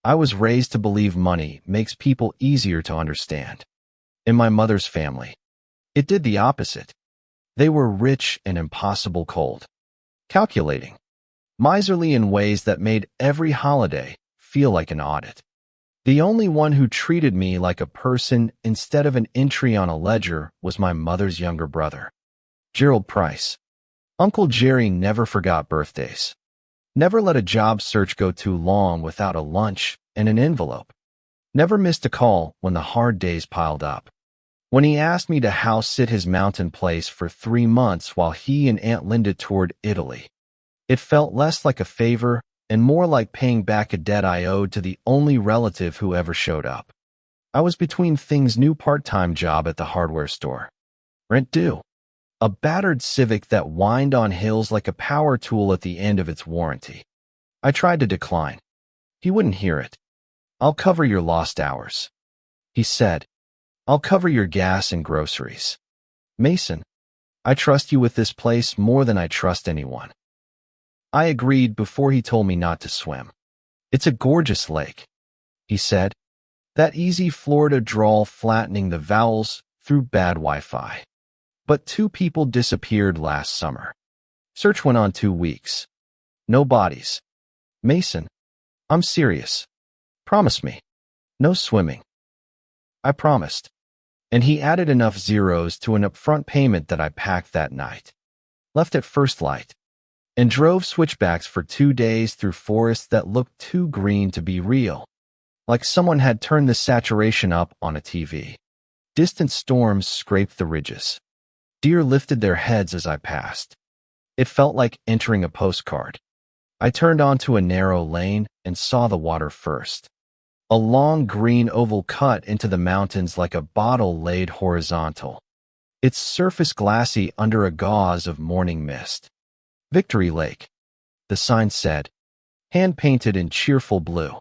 I was raised to believe money makes people easier to understand. In my mother's family, it did the opposite. They were rich and impossible cold, calculating, miserly in ways that made every holiday feel like an audit. The only one who treated me like a person instead of an entry on a ledger was my mother's younger brother, Gerald Price. Uncle Jerry never forgot birthdays. Never let a job search go too long without a lunch and an envelope. Never missed a call when the hard days piled up. When he asked me to house sit his mountain place for 3 months while he and Aunt Linda toured Italy, it felt less like a favor and more like paying back a debt I owed to the only relative who ever showed up. I was between things: new part-time job at the hardware store, rent due, a battered Civic that whined on hills like a power tool at the end of its warranty. I tried to decline. He wouldn't hear it. "I'll cover your lost hours," he said. "I'll cover your gas and groceries. Mason, I trust you with this place more than I trust anyone." I agreed before he told me not to swim. "It's a gorgeous lake," he said, that easy Florida drawl flattening the vowels through bad Wi-Fi. "But 2 people disappeared last summer. Search went on 2 weeks. No bodies. Mason, I'm serious. Promise me. No swimming." I promised, and he added enough zeros to an upfront payment that I packed that night, left at first light, and drove switchbacks for 2 days through forests that looked too green to be real, like someone had turned the saturation up on a TV. Distant storms scraped the ridges. Deer lifted their heads as I passed. It felt like entering a postcard. I turned onto a narrow lane and saw the water first. A long green oval cut into the mountains like a bottle laid horizontal, its surface glassy under a gauze of morning mist. "Victory Lake," the sign said, hand-painted in cheerful blue.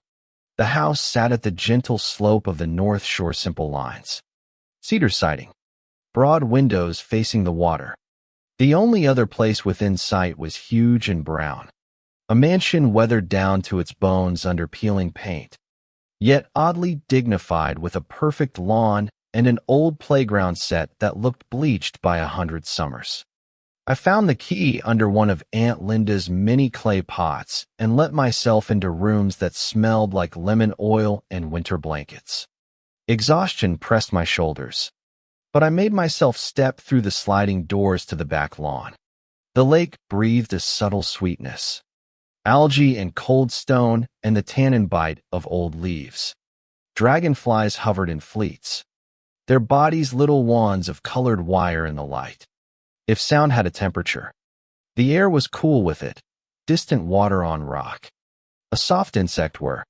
The house sat at the gentle slope of the North Shore simple lines. Cedar siding, broad windows facing the water. The only other place within sight was huge and brown, a mansion weathered down to its bones under peeling paint, yet oddly dignified with a perfect lawn and an old playground set that looked bleached by 100 summers. I found the key under one of Aunt Linda's mini clay pots and let myself into rooms that smelled like lemon oil and winter blankets. Exhaustion pressed my shoulders, but I made myself step through the sliding doors to the back lawn. The lake breathed a subtle sweetness, algae and cold stone and the tannin bite of old leaves. Dragonflies hovered in fleets, their bodies little wands of colored wire in the light. If sound had a temperature, the air was cool with it, distant water on rock. A soft insect whir,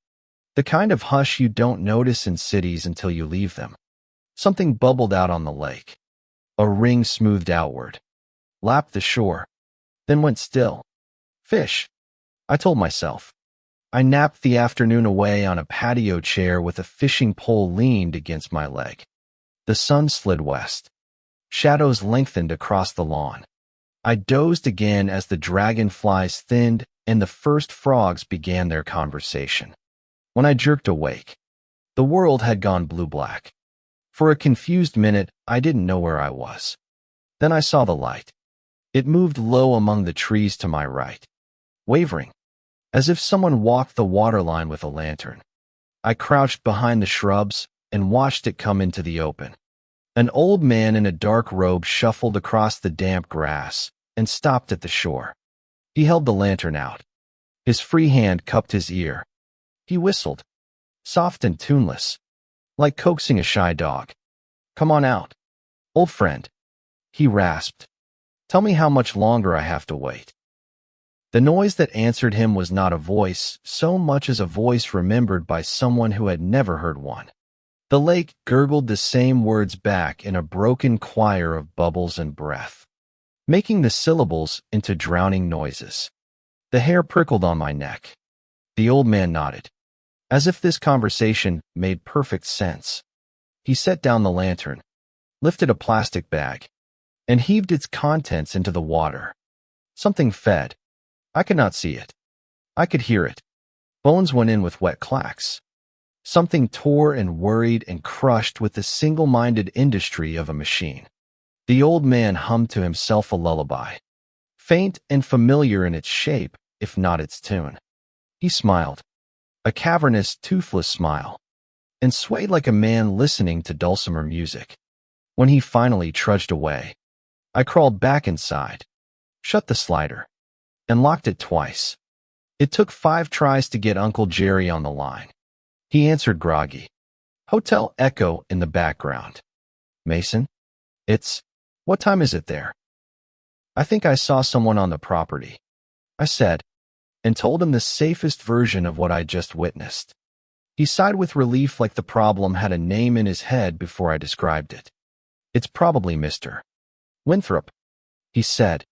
the kind of hush you don't notice in cities until you leave them. Something bubbled out on the lake. A ring smoothed outward, lapped the shore, then went still. Fish, I told myself. I napped the afternoon away on a patio chair with a fishing pole leaned against my leg. The sun slid west. Shadows lengthened across the lawn. I dozed again as the dragonflies thinned and the first frogs began their conversation. When I jerked awake, the world had gone blue-black. For a confused minute, I didn't know where I was. Then I saw the light. It moved low among the trees to my right, wavering, as if someone walked the waterline with a lantern. I crouched behind the shrubs and watched it come into the open. An old man in a dark robe shuffled across the damp grass and stopped at the shore. He held the lantern out. His free hand cupped his ear. He whistled, soft and tuneless, like coaxing a shy dog. "Come on out, old friend," he rasped. "Tell me how much longer I have to wait." The noise that answered him was not a voice so much as a voice remembered by someone who had never heard one. The lake gurgled the same words back in a broken choir of bubbles and breath, making the syllables into drowning noises. The hair prickled on my neck. The old man nodded, as if this conversation made perfect sense. He set down the lantern, lifted a plastic bag, and heaved its contents into the water. Something fed. I could not see it. I could hear it. Bones went in with wet clacks. Something tore and worried and crushed with the single-minded industry of a machine. The old man hummed to himself a lullaby, faint and familiar in its shape, if not its tune. He smiled, a cavernous, toothless smile, and swayed like a man listening to dulcimer music. When he finally trudged away, I crawled back inside, shut the slider, and locked it twice. It took 5 tries to get Uncle Jerry on the line. He answered groggy. Hotel echo in the background. Mason? What time is it there? I think I saw someone on the property, I said, and told him the safest version of what I'd just witnessed. He sighed with relief like the problem had a name in his head before I described it. It's probably Mr. Winthrop, he said.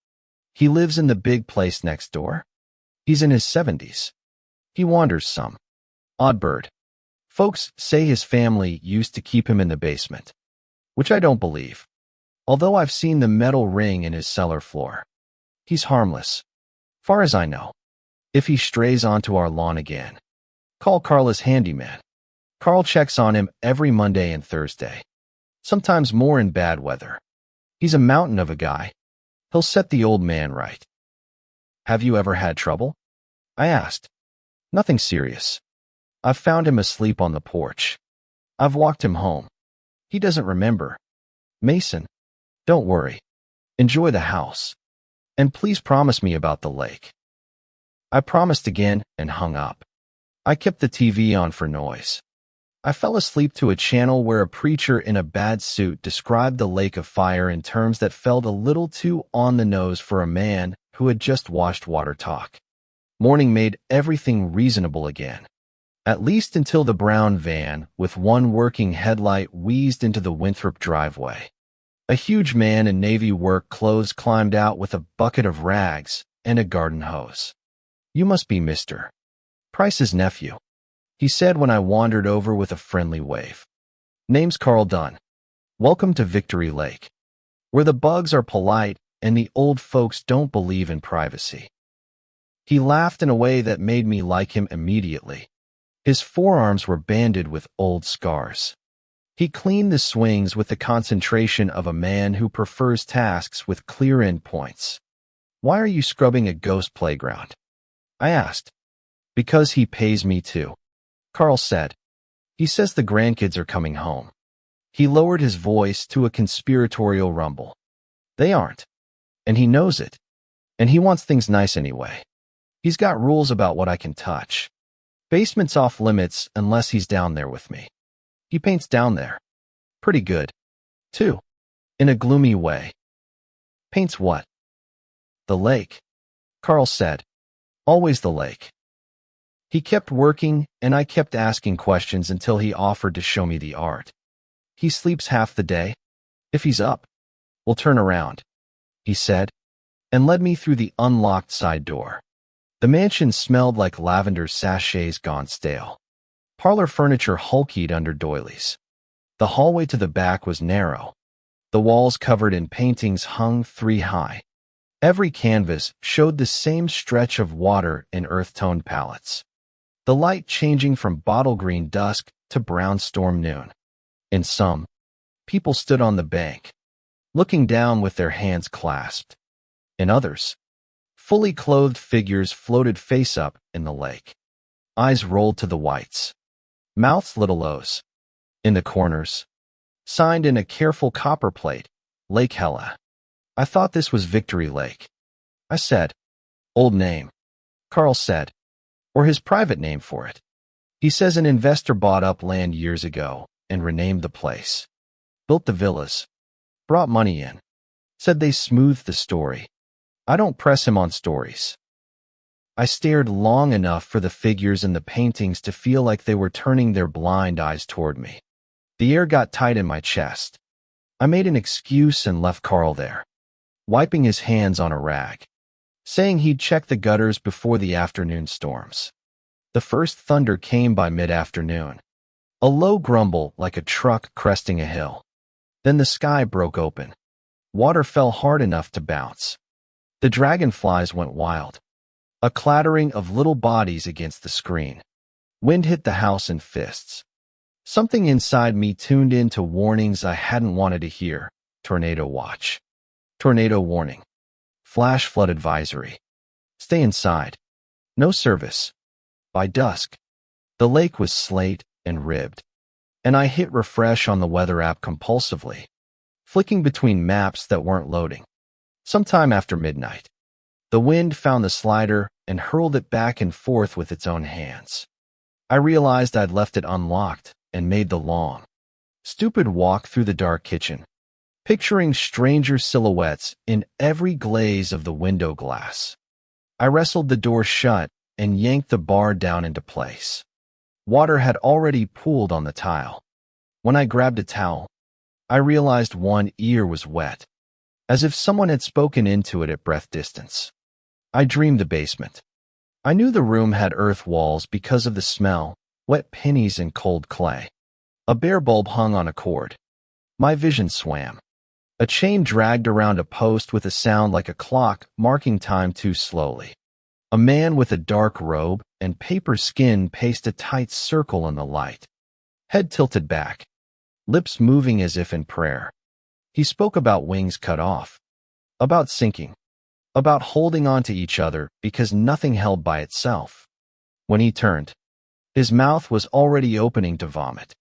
He lives in the big place next door. He's in his 70s. He wanders some. Odd bird. Folks say his family used to keep him in the basement, which I don't believe, although I've seen the metal ring in his cellar floor. He's harmless, far as I know. If he strays onto our lawn again, call Carla's handyman. Carl checks on him every Monday and Thursday, sometimes more in bad weather. He's a mountain of a guy. He'll set the old man right. Have you ever had trouble? I asked. Nothing serious. I've found him asleep on the porch. I've walked him home. He doesn't remember. Mason, don't worry. Enjoy the house. And please promise me about the lake. I promised again and hung up. I kept the TV on for noise. I fell asleep to a channel where a preacher in a bad suit described the lake of fire in terms that felt a little too on the nose for a man who had just watched water talk. Morning made everything reasonable again, at least until the brown van with one working headlight wheezed into the Winthrop driveway. A huge man in navy work clothes climbed out with a bucket of rags and a garden hose. You must be Mr. Price's nephew, he said when I wandered over with a friendly wave. Name's Carl Dunn. Welcome to Victory Lake, where the bugs are polite and the old folks don't believe in privacy. He laughed in a way that made me like him immediately. His forearms were banded with old scars. He cleaned the swings with the concentration of a man who prefers tasks with clear endpoints. Why are you scrubbing a ghost playground? I asked. Because he pays me to, Carl said. He says the grandkids are coming home. He lowered his voice to a conspiratorial rumble. They aren't. And he knows it. And he wants things nice anyway. He's got rules about what I can touch. Basement's off limits unless he's down there with me. He paints down there. Pretty good, too. In a gloomy way. Paints what? The lake, Carl said. Always the lake. He kept working, and I kept asking questions until he offered to show me the art. He sleeps half the day. If he's up, we'll turn around, he said, and led me through the unlocked side door. The mansion smelled like lavender sachets gone stale. Parlor furniture hulkied under doilies. The hallway to the back was narrow. The walls covered in paintings hung 3 high. Every canvas showed the same stretch of water in earth-toned palettes. The light changing from bottle green dusk to brown storm noon. In some, people stood on the bank, looking down with their hands clasped. In others, fully clothed figures floated face up in the lake. Eyes rolled to the whites. Mouths little O's. In the corners, signed in a careful copper plate, Lake Hella. I thought this was Victory Lake. I said. Old name, Carl said. Or his private name for it. He says an investor bought up land years ago and renamed the place. Built the villas. Brought money in. Said they smoothed the story. I don't press him on stories. I stared long enough for the figures in the paintings to feel like they were turning their blind eyes toward me. The air got tight in my chest. I made an excuse and left Carl there, wiping his hands on a rag, saying he'd check the gutters before the afternoon storms. The first thunder came by mid-afternoon, a low grumble like a truck cresting a hill. Then the sky broke open. Water fell hard enough to bounce. The dragonflies went wild. A clattering of little bodies against the screen. Wind hit the house in fists. Something inside me tuned in to warnings I hadn't wanted to hear. Tornado watch. Tornado warning. Flash flood advisory. Stay inside. No service. By dusk, the lake was slate and ribbed, and I hit refresh on the weather app compulsively, flicking between maps that weren't loading. Sometime after midnight, the wind found the slider and hurled it back and forth with its own hands. I realized I'd left it unlocked and made the long, stupid walk through the dark kitchen, picturing stranger silhouettes in every glaze of the window glass. I wrestled the door shut and yanked the bar down into place. Water had already pooled on the tile. When I grabbed a towel, I realized one ear was wet, as if someone had spoken into it at breath distance. I dreamed the basement. I knew the room had earth walls because of the smell, wet pennies and cold clay. A bare bulb hung on a cord. My vision swam. A chain dragged around a post with a sound like a clock marking time too slowly. A man with a dark robe and paper skin paced a tight circle in the light. Head tilted back, lips moving as if in prayer. He spoke about wings cut off, about sinking, about holding on to each other because nothing held by itself. When he turned, his mouth was already opening to vomit.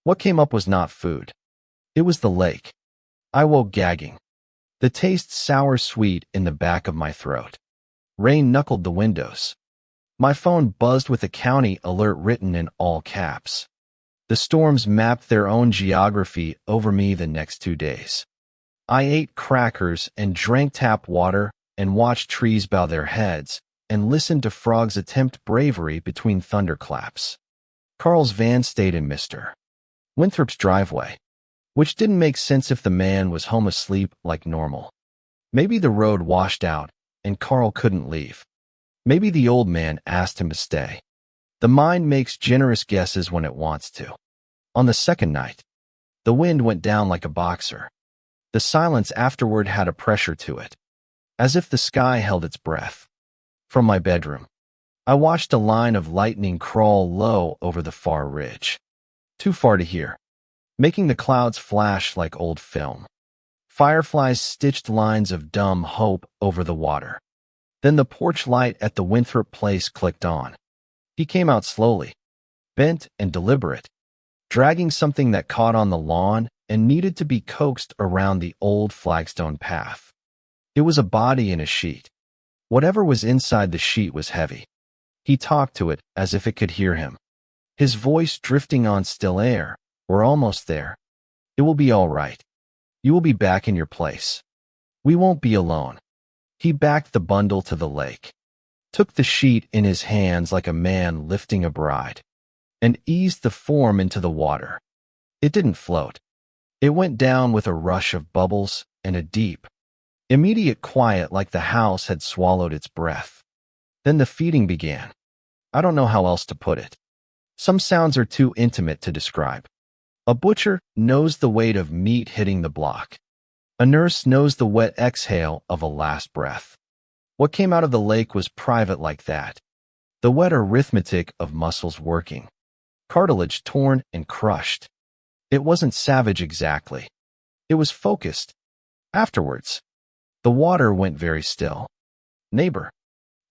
What came up was not food. It was the lake. I woke gagging, the taste sour-sweet in the back of my throat. Rain knuckled the windows. My phone buzzed with a county alert written in all caps. The storms mapped their own geography over me the next 2 days. I ate crackers and drank tap water and watched trees bow their heads and listened to frogs attempt bravery between thunderclaps. Carl's van stayed in Mr. Winthrop's driveway, which didn't make sense if the man was home asleep like normal. Maybe the road washed out and Carl couldn't leave. Maybe the old man asked him to stay. The mind makes generous guesses when it wants to. On the second night, the wind went down like a boxer. The silence afterward had a pressure to it, as if the sky held its breath. From my bedroom, I watched a line of lightning crawl low over the far ridge. Too far to hear, making the clouds flash like old film. Fireflies stitched lines of dumb hope over the water. Then the porch light at the Winthrop place clicked on. He came out slowly, bent and deliberate, dragging something that caught on the lawn and needed to be coaxed around the old flagstone path. It was a body in a sheet. Whatever was inside the sheet was heavy. He talked to it as if it could hear him, his voice drifting on still air. We're almost there. It will be all right. You will be back in your place. We won't be alone. He backed the bundle to the lake, took the sheet in his hands like a man lifting a bride, and eased the form into the water. It didn't float. It went down with a rush of bubbles and a deep, immediate quiet like the house had swallowed its breath. Then the feeding began. I don't know how else to put it. Some sounds are too intimate to describe. A butcher knows the weight of meat hitting the block. A nurse knows the wet exhale of a last breath. What came out of the lake was private like that. The wet arithmetic of muscles working. Cartilage torn and crushed. It wasn't savage exactly. It was focused. Afterwards, the water went very still. Neighbor,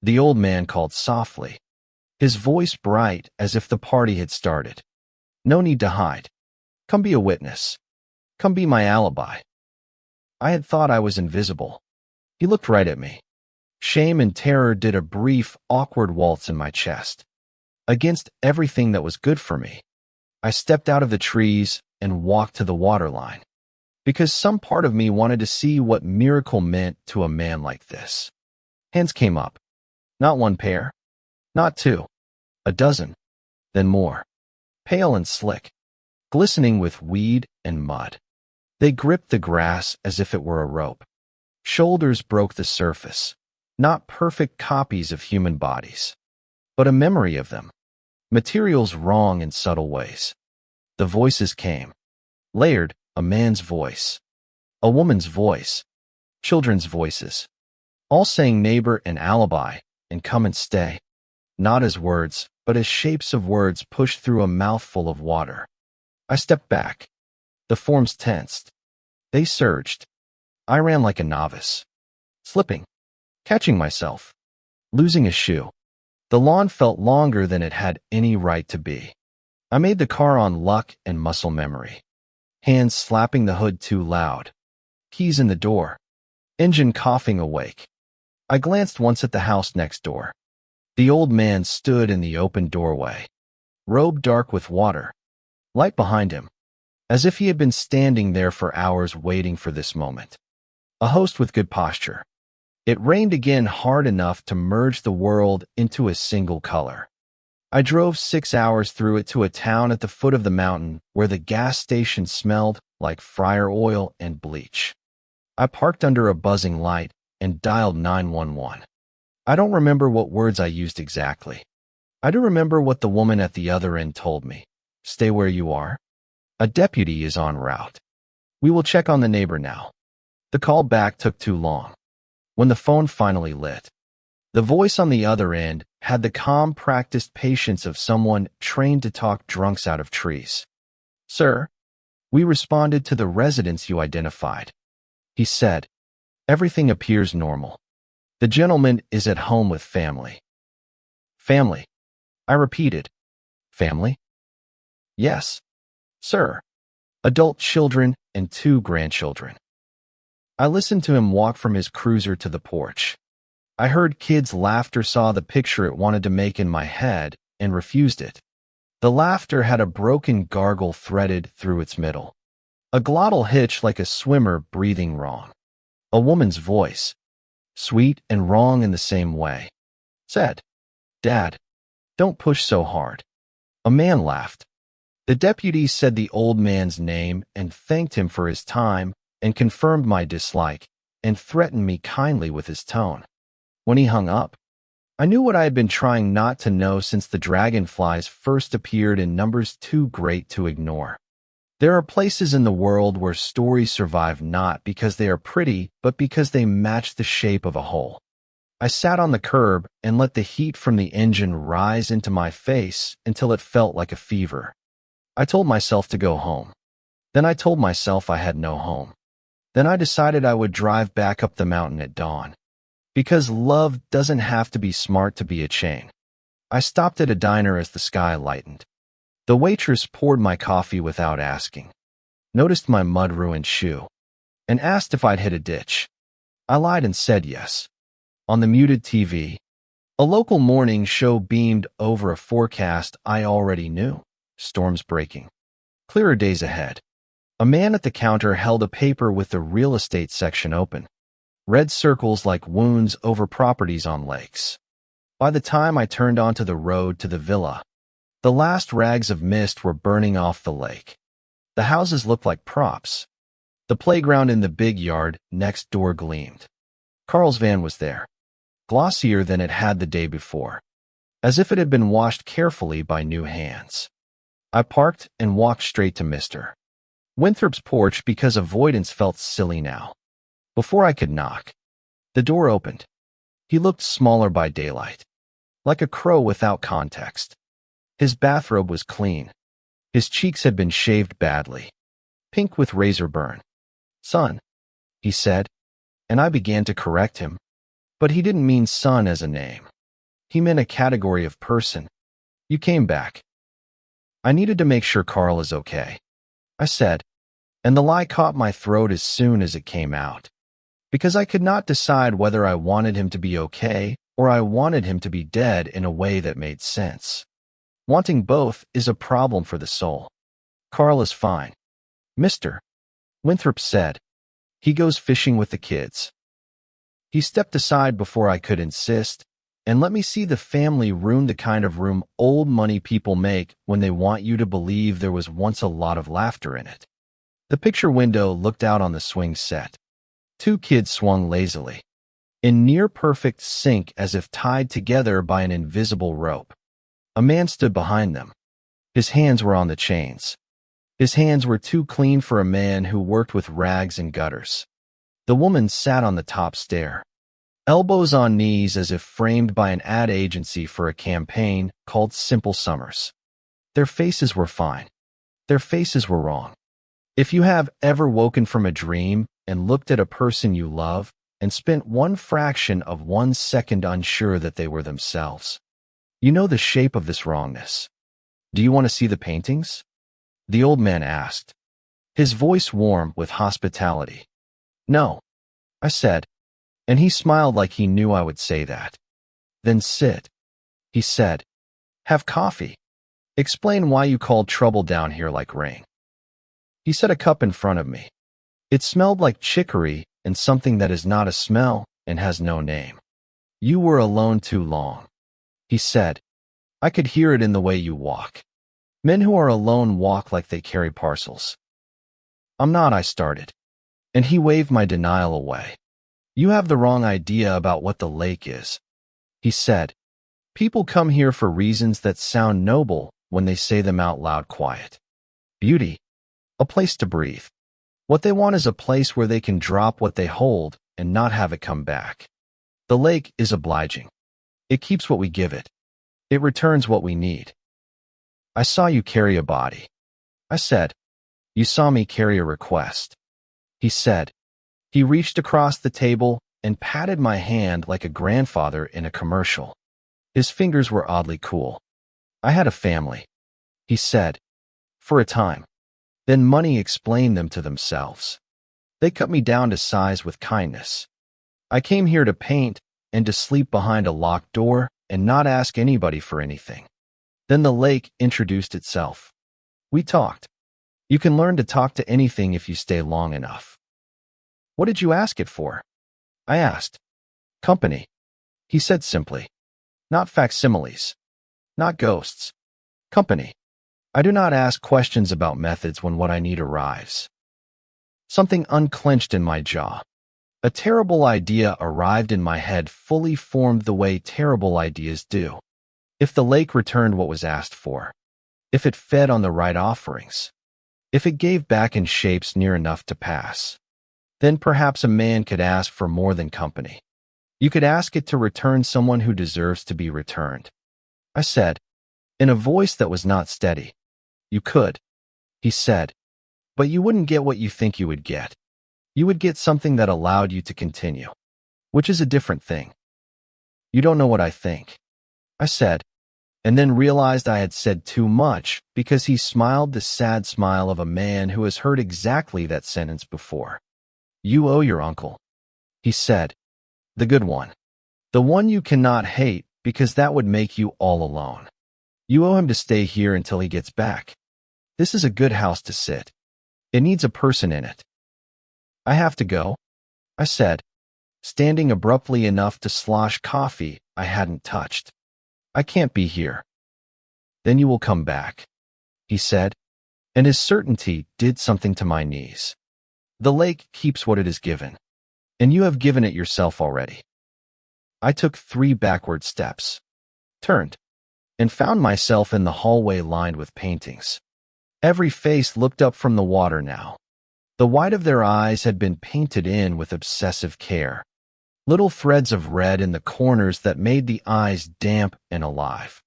the old man called softly, his voice bright as if the party had started. No need to hide. Come be a witness. Come be my alibi. I had thought I was invisible. He looked right at me. Shame and terror did a brief, awkward waltz in my chest. Against everything that was good for me, I stepped out of the trees and walked to the waterline, because some part of me wanted to see what miracle meant to a man like this. Hands came up. Not one pair. Not two. A dozen. Then more. Pale and slick, glistening with weed and mud. They gripped the grass as if it were a rope. Shoulders broke the surface, not perfect copies of human bodies, but a memory of them. Materials wrong in subtle ways. The voices came. Layered, a man's voice, a woman's voice, children's voices, all saying neighbor and alibi and come and stay. Not as words, but as shapes of words pushed through a mouthful of water. I stepped back. The forms tensed. They surged. I ran like a novice. Slipping. Catching myself. Losing a shoe. The lawn felt longer than it had any right to be. I made the car on luck and muscle memory. Hands slapping the hood too loud. Keys in the door. Engine coughing awake. I glanced once at the house next door. The old man stood in the open doorway. Robe dark with water. Light behind him. As if he had been standing there for hours waiting for this moment. A host with good posture. It rained again hard enough to merge the world into a single color. I drove 6 hours through it to a town at the foot of the mountain where the gas station smelled like fryer oil and bleach. I parked under a buzzing light and dialed 911. I don't remember what words I used exactly. I do remember what the woman at the other end told me. Stay where you are. A deputy is en route. We will check on the neighbor now. The call back took too long. When the phone finally lit, the voice on the other end had the calm, practiced patience of someone trained to talk drunks out of trees. Sir, we responded to the residence you identified. He said, everything appears normal. The gentleman is at home with family. Family. I repeated. Family? Yes, sir. Adult children and 2 grandchildren. I listened to him walk from his cruiser to the porch. I heard kids' laughter, saw the picture it wanted to make in my head, and refused it. The laughter had a broken gargle threaded through its middle. A glottal hitch like a swimmer breathing wrong. A woman's voice, sweet and wrong in the same way, said, Dad, don't push so hard. A man laughed. The deputy said the old man's name and thanked him for his time, and confirmed my dislike, and threatened me kindly with his tone. When he hung up, I knew what I had been trying not to know since the dragonflies first appeared in numbers too great to ignore. There are places in the world where stories survive not because they are pretty, but because they match the shape of a hole. I sat on the curb and let the heat from the engine rise into my face until it felt like a fever. I told myself to go home. Then I told myself I had no home. Then I decided I would drive back up the mountain at dawn. Because love doesn't have to be smart to be a chain. I stopped at a diner as the sky lightened. The waitress poured my coffee without asking, noticed my mud-ruined shoe, and asked if I'd hit a ditch. I lied and said yes. On the muted TV, a local morning show beamed over a forecast I already knew. Storms breaking. Clearer days ahead. A man at the counter held a paper with the real estate section open. Red circles like wounds over properties on lakes. By the time I turned onto the road to the villa, the last rags of mist were burning off the lake. The houses looked like props. The playground in the big yard next door gleamed. Carl's van was there, glossier than it had the day before, as if it had been washed carefully by new hands. I parked and walked straight to Mr. Winthrop's porch because avoidance felt silly now. Before I could knock, the door opened. He looked smaller by daylight, like a crow without context. His bathrobe was clean. His cheeks had been shaved badly, pink with razor burn. Son, he said, and I began to correct him. But he didn't mean son as a name. He meant a category of person. You came back. I needed to make sure Carl is okay, I said, and the lie caught my throat as soon as it came out. Because I could not decide whether I wanted him to be okay or I wanted him to be dead in a way that made sense. Wanting both is a problem for the soul. Carl is fine, Mr. Winthrop said. He goes fishing with the kids. He stepped aside before I could insist, and let me see the family room, the kind of room old money people make when they want you to believe there was once a lot of laughter in it. The picture window looked out on the swing set. 2 kids swung lazily, in near-perfect sync as if tied together by an invisible rope. A man stood behind them. His hands were on the chains. His hands were too clean for a man who worked with rags and gutters. The woman sat on the top stair. elbows on knees as if framed by an ad agency for a campaign called Simple Summers. Their faces were fine. Their faces were wrong. If you have ever woken from a dream and looked at a person you love and spent one fraction of 1 second unsure that they were themselves, you know the shape of this wrongness. Do you want to see the paintings? The old man asked, his voice warm with hospitality. No, I said, and he smiled like he knew I would say that. Then sit, he said. Have coffee. Explain why you called trouble down here like rain. He set a cup in front of me. It smelled like chicory and something that is not a smell and has no name. You were alone too long, he said. I could hear it in the way you walk. Men who are alone walk like they carry parcels. I'm not, I started, and he waved my denial away. You have the wrong idea about what the lake is, he said. People come here for reasons that sound noble when they say them out loud. Quiet, beauty, a place to breathe. What they want is a place where they can drop what they hold and not have it come back. The lake is obliging. It keeps what we give it. It returns what we need. I saw you carry a body, I said. You saw me carry a request, he said. He reached across the table and patted my hand like a grandfather in a commercial. His fingers were oddly cool. I had a family, he said, for a time. Then money explained them to themselves. They cut me down to size with kindness. I came here to paint and to sleep behind a locked door and not ask anybody for anything. Then the lake introduced itself. We talked. You can learn to talk to anything if you stay long enough. What did you ask it for? I asked. Company, he said simply. Not facsimiles. Not ghosts. Company. I do not ask questions about methods when what I need arrives. Something unclenched in my jaw. A terrible idea arrived in my head, fully formed the way terrible ideas do. If the lake returned what was asked for, if it fed on the right offerings, if it gave back in shapes near enough to pass, then perhaps a man could ask for more than company. You could ask it to return someone who deserves to be returned, I said, in a voice that was not steady. You could, he said, but you wouldn't get what you think you would get. You would get something that allowed you to continue, which is a different thing. You don't know what I think, I said, and then realized I had said too much because he smiled the sad smile of a man who has heard exactly that sentence before. You owe your uncle, he said, the good one, the one you cannot hate because that would make you all alone. You owe him to stay here until he gets back. This is a good house to sit. It needs a person in it. I have to go, I said, standing abruptly enough to slosh coffee I hadn't touched. I can't be here. Then you will come back, he said, and his certainty did something to my knees. The lake keeps what it is given, and you have given it yourself already. I took 3 backward steps, turned, and found myself in the hallway lined with paintings. Every face looked up from the water now. The white of their eyes had been painted in with obsessive care. Little threads of red in the corners that made the eyes damp and alive.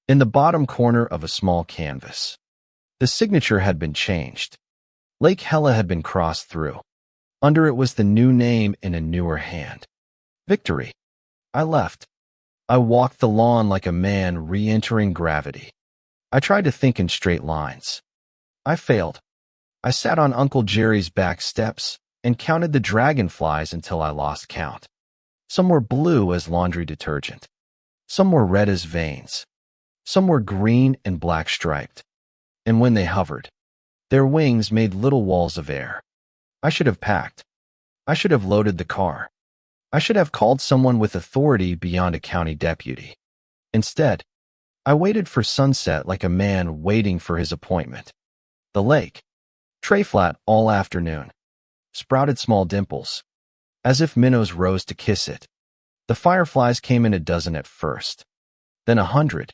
In the bottom corner of a small canvas, the signature had been changed. Lake Hella had been crossed through. Under it was the new name in a newer hand. Victory. I left. I walked the lawn like a man re-entering gravity. I tried to think in straight lines. I failed. I sat on Uncle Jerry's back steps and counted the dragonflies until I lost count. Some were blue as laundry detergent. Some were red as veins. Some were green and black striped. And when they hovered, their wings made little walls of air. I should have packed. I should have loaded the car. I should have called someone with authority beyond a county deputy. Instead, I waited for sunset like a man waiting for his appointment. The lake, tray flat all afternoon, sprouted small dimples, as if minnows rose to kiss it. The fireflies came in a dozen at first, then 100,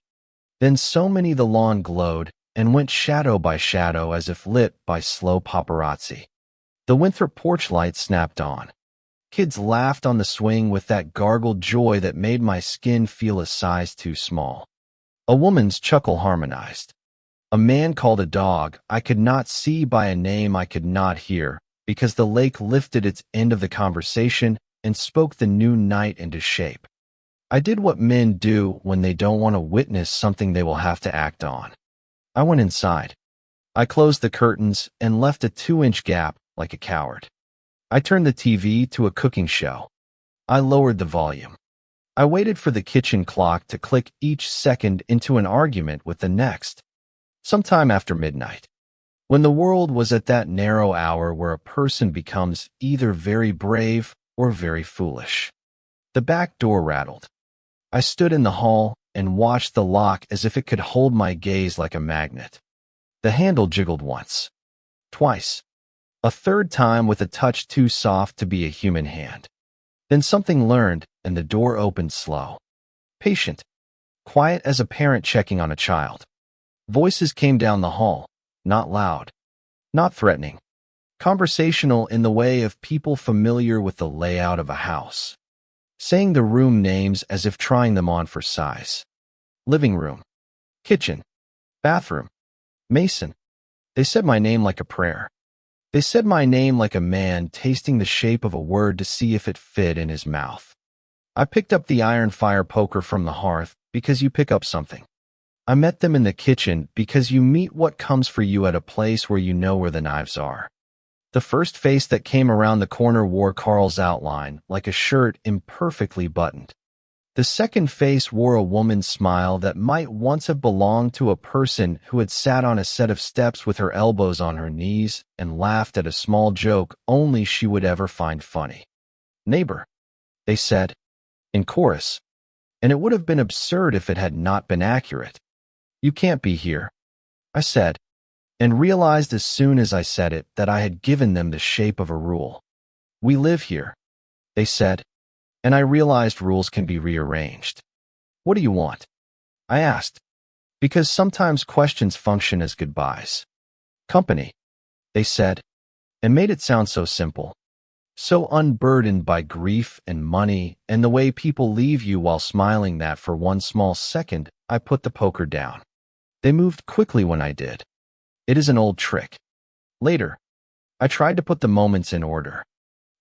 then so many the lawn glowed and went shadow by shadow as if lit by slow paparazzi. The Winthrop porch light snapped on. Kids laughed on the swing with that gargled joy that made my skin feel a size too small. A woman's chuckle harmonized. A man called a dog I could not see by a name I could not hear, because the lake lifted its end of the conversation and spoke the new night into shape. I did what men do when they don't want to witness something they will have to act on. I went inside. I closed the curtains and left a 2-inch gap like a coward. I turned the TV to a cooking show. I lowered the volume. I waited for the kitchen clock to click each second into an argument with the next. Sometime after midnight, when the world was at that narrow hour where a person becomes either very brave or very foolish. The back door rattled. I stood in the hall and watched the lock as if it could hold my gaze like a magnet. The handle jiggled once, twice, a third time with a touch too soft to be a human hand. Then something learned and the door opened slow. Patient, quiet as a parent checking on a child. Voices came down the hall, not loud, not threatening. Conversational in the way of people familiar with the layout of a house. Saying the room names as if trying them on for size. Living room, kitchen, bathroom, mason. They said my name like a prayer. They said my name like a man tasting the shape of a word to see if it fit in his mouth. I picked up the iron fire poker from the hearth because you pick up something. I met them in the kitchen because you meet what comes for you at a place where you know where the knives are. The first face that came around the corner wore Carl's outline, like a shirt imperfectly buttoned. The second face wore a woman's smile that might once have belonged to a person who had sat on a set of steps with her elbows on her knees and laughed at a small joke only she would ever find funny. Neighbor, they said, in chorus, and it would have been absurd if it had not been accurate. You can't be here, I said, and realized as soon as I said it that I had given them the shape of a rule. We live here, they said, and I realized rules can be rearranged. What do you want? I asked, because sometimes questions function as goodbyes. Company, they said, and made it sound so simple, so unburdened by grief and money and the way people leave you while smiling that for one small second I put the poker down. They moved quickly when I did. It is an old trick. Later, I tried to put the moments in order.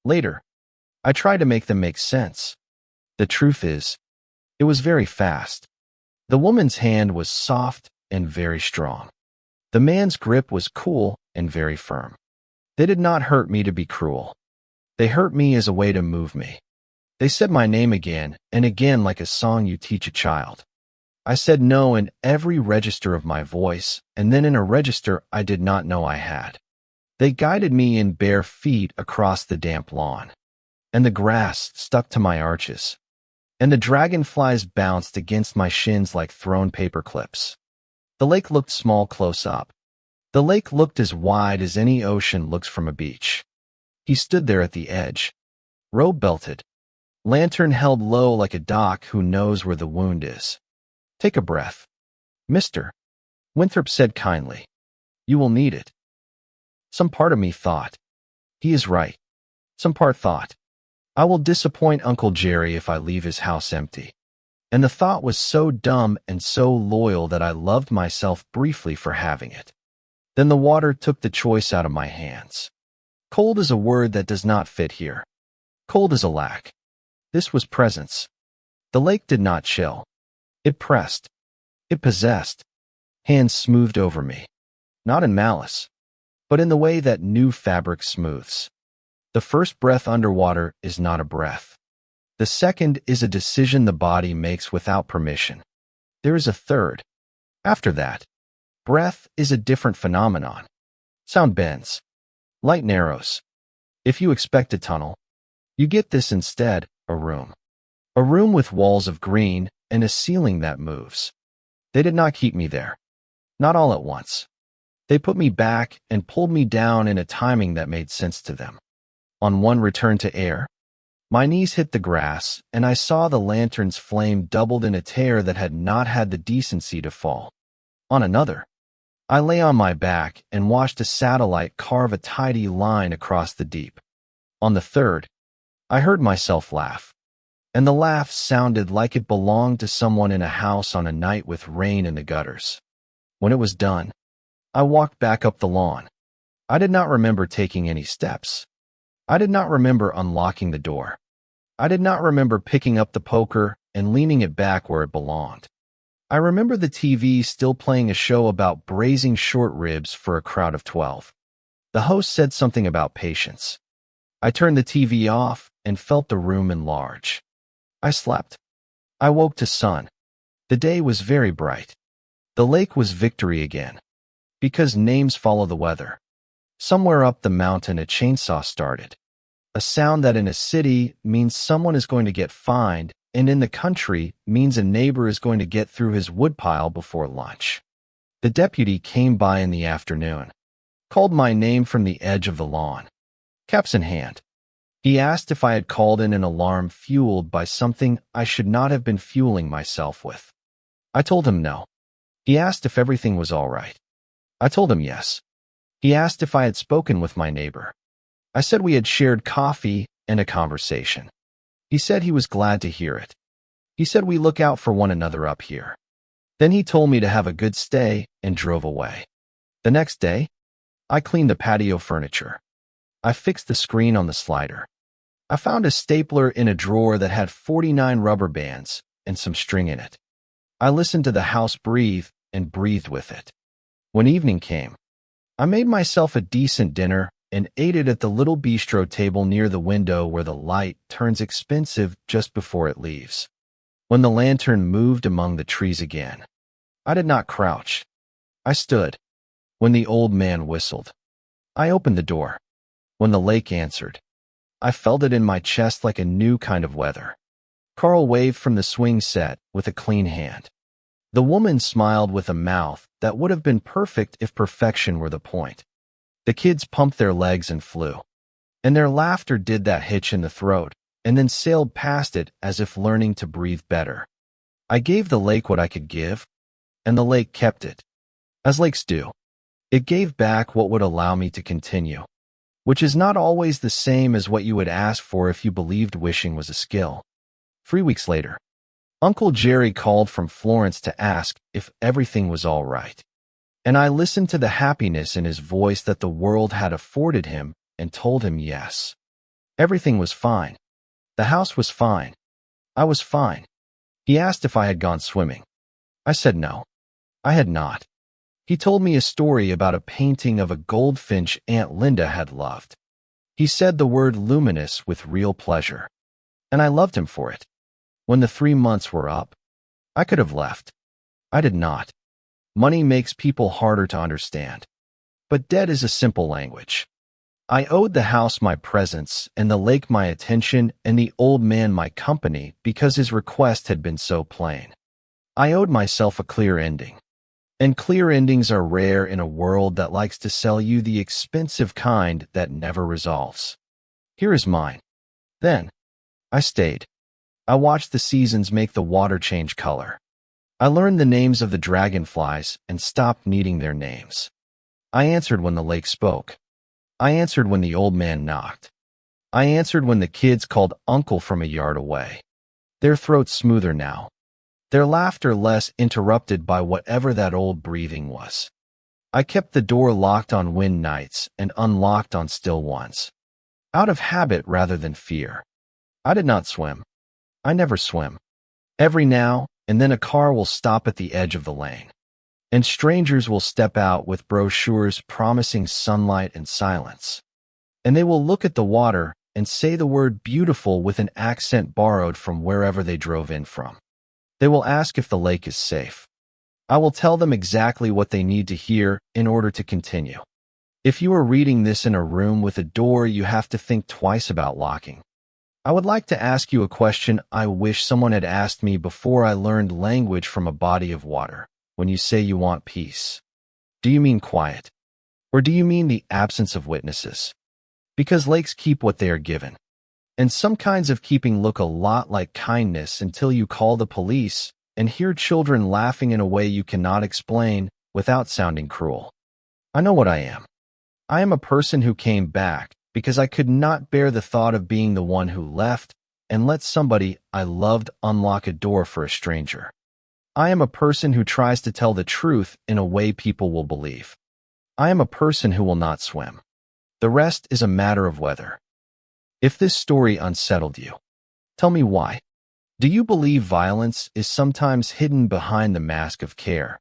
Later, I tried to make them make sense. The truth is, it was very fast. The woman's hand was soft and very strong. The man's grip was cool and very firm. They did not hurt me to be cruel. They hurt me as a way to move me. They said my name again and again like a song you teach a child. I said no in every register of my voice, and then in a register I did not know I had. They guided me in bare feet across the damp lawn, and the grass stuck to my arches, and the dragonflies bounced against my shins like thrown paper clips. The lake looked small close up. The lake looked as wide as any ocean looks from a beach. He stood there at the edge, robe belted, lantern held low like a doc who knows where the wound is. Take a breath, Mr. Winthrop said kindly. You will need it. Some part of me thought, he is right. Some part thought, I will disappoint Uncle Jerry if I leave his house empty. And the thought was so dumb and so loyal that I loved myself briefly for having it. Then the water took the choice out of my hands. Cold is a word that does not fit here. Cold is a lack. This was presence. The lake did not chill. It pressed. It possessed. Hands smoothed over me. Not in malice, but in the way that new fabric smooths. The first breath underwater is not a breath. The second is a decision the body makes without permission. There is a third. After that, breath is a different phenomenon. Sound bends. Light narrows. If you expect a tunnel, you get this instead, a room. A room with walls of green and a ceiling that moves. They did not keep me there. Not all at once. They put me back and pulled me down in a timing that made sense to them. On one return to air, my knees hit the grass, and I saw the lantern's flame doubled in a tear that had not had the decency to fall. On another, I lay on my back and watched a satellite carve a tidy line across the deep. On the third, I heard myself laugh, and the laugh sounded like it belonged to someone in a house on a night with rain in the gutters. When it was done, I walked back up the lawn. I did not remember taking any steps. I did not remember unlocking the door. I did not remember picking up the poker and leaning it back where it belonged. I remember the TV still playing a show about braising short ribs for a crowd of 12. The host said something about patience. I turned the TV off and felt the room enlarge. I slept. I woke to sun. The day was very bright. The lake was victory again. Because names follow the weather. Somewhere up the mountain a chainsaw started. A sound that in a city means someone is going to get fined, and in the country means a neighbor is going to get through his woodpile before lunch. The deputy came by in the afternoon, called my name from the edge of the lawn, caps in hand. He asked if I had called in an alarm fueled by something I should not have been fueling myself with. I told him no. He asked if everything was all right. I told him yes. He asked if I had spoken with my neighbor. I said we had shared coffee and a conversation. He said he was glad to hear it. He said we look out for one another up here. Then he told me to have a good stay and drove away. The next day, I cleaned the patio furniture. I fixed the screen on the slider. I found a stapler in a drawer that had 49 rubber bands and some string in it. I listened to the house breathe and breathed with it. When evening came, I made myself a decent dinner and ate it at the little bistro table near the window where the light turns expensive just before it leaves. When the lantern moved among the trees again, I did not crouch. I stood. When the old man whistled, I opened the door. When the lake answered, I felt it in my chest like a new kind of weather. Carl waved from the swing set with a clean hand. The woman smiled with a mouth that would have been perfect if perfection were the point. The kids pumped their legs and flew. And their laughter did that hitch in the throat, and then sailed past it as if learning to breathe better. I gave the lake what I could give, and the lake kept it. As lakes do. It gave back what would allow me to continue, which is not always the same as what you would ask for if you believed wishing was a skill. 3 weeks later, Uncle Jerry called from Florence to ask if everything was all right. And I listened to the happiness in his voice that the world had afforded him and told him yes. Everything was fine. The house was fine. I was fine. He asked if I had gone swimming. I said no. I had not. He told me a story about a painting of a goldfinch Aunt Linda had loved. He said the word luminous with real pleasure. And I loved him for it. When the 3 months were up, I could have left. I did not. Money makes people harder to understand. But debt is a simple language. I owed the house my presence and the lake my attention and the old man my company because his request had been so plain. I owed myself a clear ending. And clear endings are rare in a world that likes to sell you the expensive kind that never resolves. Here is mine. Then, I stayed. I watched the seasons make the water change color. I learned the names of the dragonflies and stopped needing their names. I answered when the lake spoke. I answered when the old man knocked. I answered when the kids called uncle from a yard away. Their throats smoother now. Their laughter less interrupted by whatever that old breathing was. I kept the door locked on wind nights and unlocked on still ones. Out of habit rather than fear. I did not swim. I never swim. Every now and then a car will stop at the edge of the lane. And strangers will step out with brochures promising sunlight and silence. And they will look at the water and say the word beautiful with an accent borrowed from wherever they drove in from. They will ask if the lake is safe. I will tell them exactly what they need to hear in order to continue. If you are reading this in a room with a door you have to think twice about locking, I would like to ask you a question I wish someone had asked me before I learned language from a body of water. When you say you want peace, do you mean quiet? Or do you mean the absence of witnesses? Because lakes keep what they are given. And some kinds of keeping look a lot like kindness until you call the police and hear children laughing in a way you cannot explain without sounding cruel. I know what I am. I am a person who came back because I could not bear the thought of being the one who left and let somebody I loved unlock a door for a stranger. I am a person who tries to tell the truth in a way people will believe. I am a person who will not swim. The rest is a matter of weather. If this story unsettled you, tell me why. Do you believe violence is sometimes hidden behind the mask of care,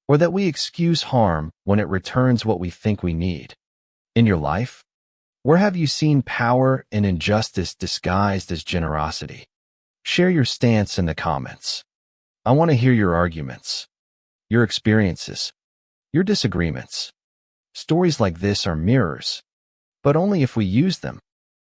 or that we excuse harm when it returns what we think we need? In your life, where have you seen power and injustice disguised as generosity? Share your stance in the comments. I want to hear your arguments, your experiences, your disagreements. Stories like this are mirrors, but only if we use them.